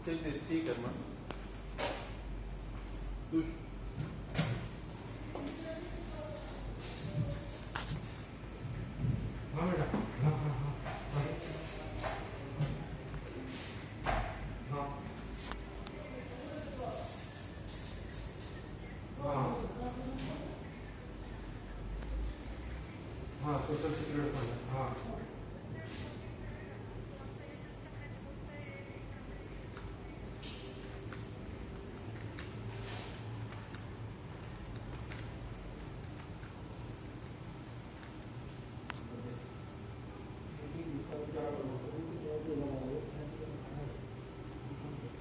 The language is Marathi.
take the sticker, man. Push. हाँ बेटा हाँ हाँ हाँ हाँ हाँ हाँ सोशल सिक्योरिटी फंड हाँ